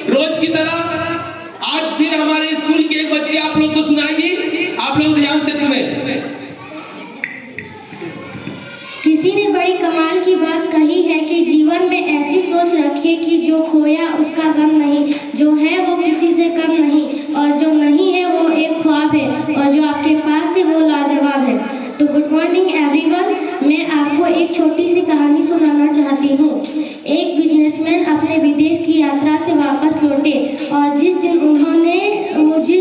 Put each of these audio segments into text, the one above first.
रोज की तरह आज फिर हमारे स्कूल के एक बच्चे आप लोग को सुनाएगी। आप लोग ध्यान से सुने। किसी ने बड़ी कमाल की बात कही है कि जीवन में ऐसी सोच रखिए कि जो खोया उसका गम नहीं, जो है वो किसी से कम नहीं, और जो नहीं है वो एक ख्वाब है, और जो आपके पास है वो लाजवाब है। तो गुड मॉर्निंग एवरीवन, मैं आपको एक छोटी सी कहानी सुनाना चाहती हूँ। एक बिजनेसमैन अपने विदेश की यात्रा से वापस लौटे और जिस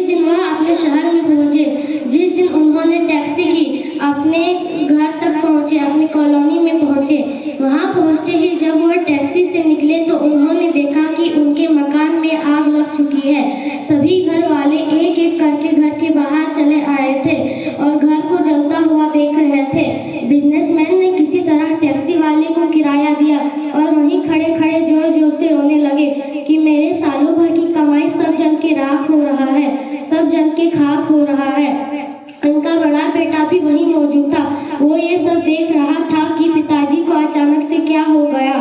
दिन वह अपने शहर में पहुँचे, जिस दिन उन्होंने टैक्सी की, अपने घर तक पहुँचे, अपनी कॉलोनी में पहुँचे, वहाँ पहुँचते ही जब वह टैक्सी से निकले तो उन्होंने देखा कि उनके मकान में आग लग चुकी है। सभी घर वाले एक एक करके घर के बाहर चले आए थे और घर को जलता हुआ देख रहे थे। बिजनेसमैन ने किसी तरह टैक्सी वाले को किराया दिया और वहीं खड़े खड़े जोर जोर से रोने लगे कि मेरे सालों भर की कमाई सब जल के राख हो रहा है, सब जल के खाक हो रहा है। उनका बड़ा बेटा भी वहीं मौजूद था। वो ये सब देख रहा था कि पिताजी को अचानक से क्या हो गया।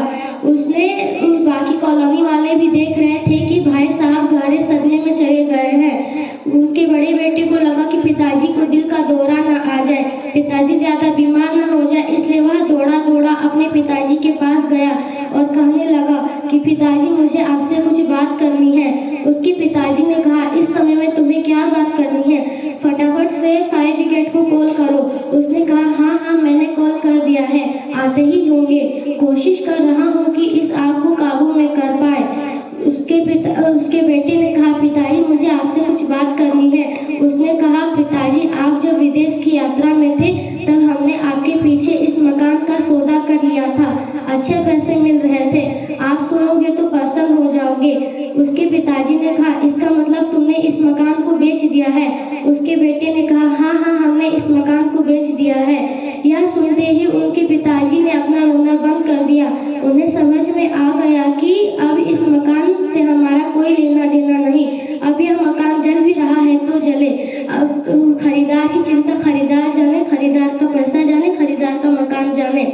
बाकी कॉलोनी वाले भी देख रहे थे कि भाई साहब गहरे सदमे में चले गए हैं। उनके बड़े बेटे को लगा कि पिताजी को दिल का दौरा न आ जाए, पिताजी ज्यादा बीमार न हो जाए, इसलिए वह दौड़ा दौड़ा अपने पिताजी के पास गया और कहने लगा कि पिताजी मुझे आपसे कुछ बात करनी है। उसके पिताजी ने कहा, इस समय में तुम्हें क्या बात करनी है, फटाफट से फायर ब्रिगेड को कॉल करो। उसने कहा, हाँ मैंने कॉल कर दिया है, आते ही होंगे, कोशिश कर रहा हूँ कि इस आग को काबू में कर पाए। उसके बेटे ने कहा, पिताजी मुझे आपसे कुछ बात करनी है। उसने कहा, पिताजी आप जब विदेश की यात्रा में थे तब हमने आपके पीछे इस मकान का सौदा कर लिया था, अच्छे पैसे मिल रहे थे, आप सुनोगे तो प्रसन्न हो जाओगे। उसके पिताजी ने कहा, इसका मतलब तुमने इस मकान को बेच दिया है। उसके बेटे ने कहा, हाँ हमने इस मकान को बेच दिया है। यह सुनते ही उनके पिताजी ने अपना रोना बंद कर दिया। उन्हें समझ में आ गया कि अब इस मकान से हमारा कोई लेना देना नहीं, अब यह मकान जल भी रहा है तो जले, अब खरीदार की चिंता खरीदार जाने, खरीदार का पैसा जाने, खरीदार का मकान जाने।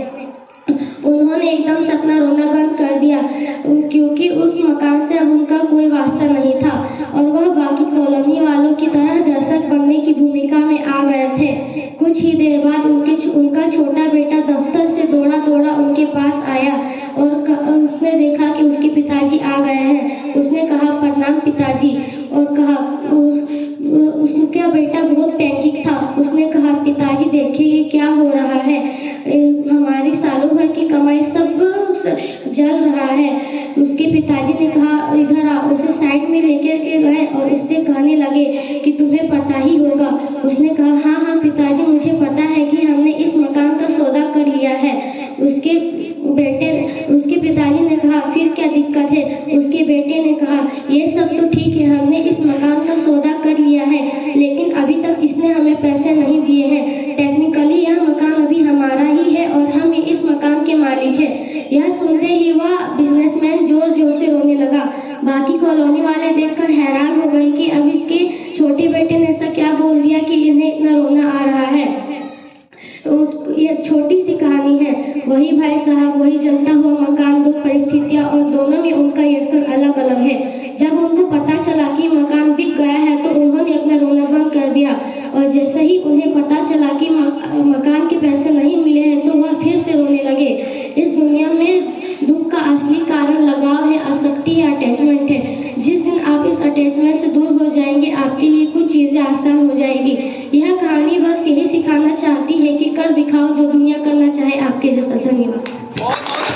उन्होंने एकदम से अपना रोना बंद कर दिया क्योंकि उस मकान से अब उनका कोई वास्ता नहीं था और वह बाकी कॉलोनी वालों की तरह दर्शक बनने की भूमिका में आ गए थे। कुछ ही देर बाद उनका छोटा बेटा दफ्तर से दौड़ा दौड़ा उनके पास आया और उसने देखा कि उसके पिताजी आ गए हैं। उसने कहा, प्रणाम पिताजी, और कहा उसका बेटा बहुत पैनिक था। उसने कहा, पिताजी देखिए ये क्या हो रहा है, हमारी सालों भर की कमाई सब जल रहा है। उसके पिताजी ने कहा, इधर आ। उसे साइड में लेकर के गए और उससे कहने लगे कि तुम्हें पता ही होगा। उसने कहा, हाँ पिताजी मुझे पता है कि हमने इस मकान का सौदा कर लिया है। उसके पिताजी ने कहा, फिर क्या दिक्कत है। उसके बेटे ने कहा, ये सब तो ठीक है, हमने इस मकान का सौदा कर लिया है, लेकिन अभी तक इसने हमें पैसे नहीं दिए हैं। टेक्निकली यह मकान अभी हमारा ही है और हम इस मकान के मालिक हैं। यह सुनते ही वह बिजनेसमैन जोर जोर से रोने लगा। बाकी कॉलोनी वाले देखकर हैरान हो गए कि अब इसके छोटे बेटे ने ऐसा क्या बोल दिया कि इन्हें इतना रोना आ रहा है। यह छोटी सी कहानी है, वही भाई साहब, वही जलता हुआ मकान, दो परिस्थितियां और दोनों में उनका रिएक्शन अलग अलग है। जब उनको पता चला कि मकान बिक गया है तो उन्होंने अपना रोना बंद कर दिया और जैसे ही उन्हें पता चला कि मकान के पैसे नहीं मिले हैं तो वह फिर से रोने लगे। इस दुनिया में दुख का असली कारण लगाव है, आसक्ति है, अटैचमेंट है। जिस दिन आप इस अटैचमेंट से दूर हो जाएंगे आपके लिए कुछ चीजें आसान हो जाएगी। यह कहानी बस यही सिखाना चाहती है कि कर दिखाओ जो दुनिया करना चाहे आपके जैसा। धन्यवाद।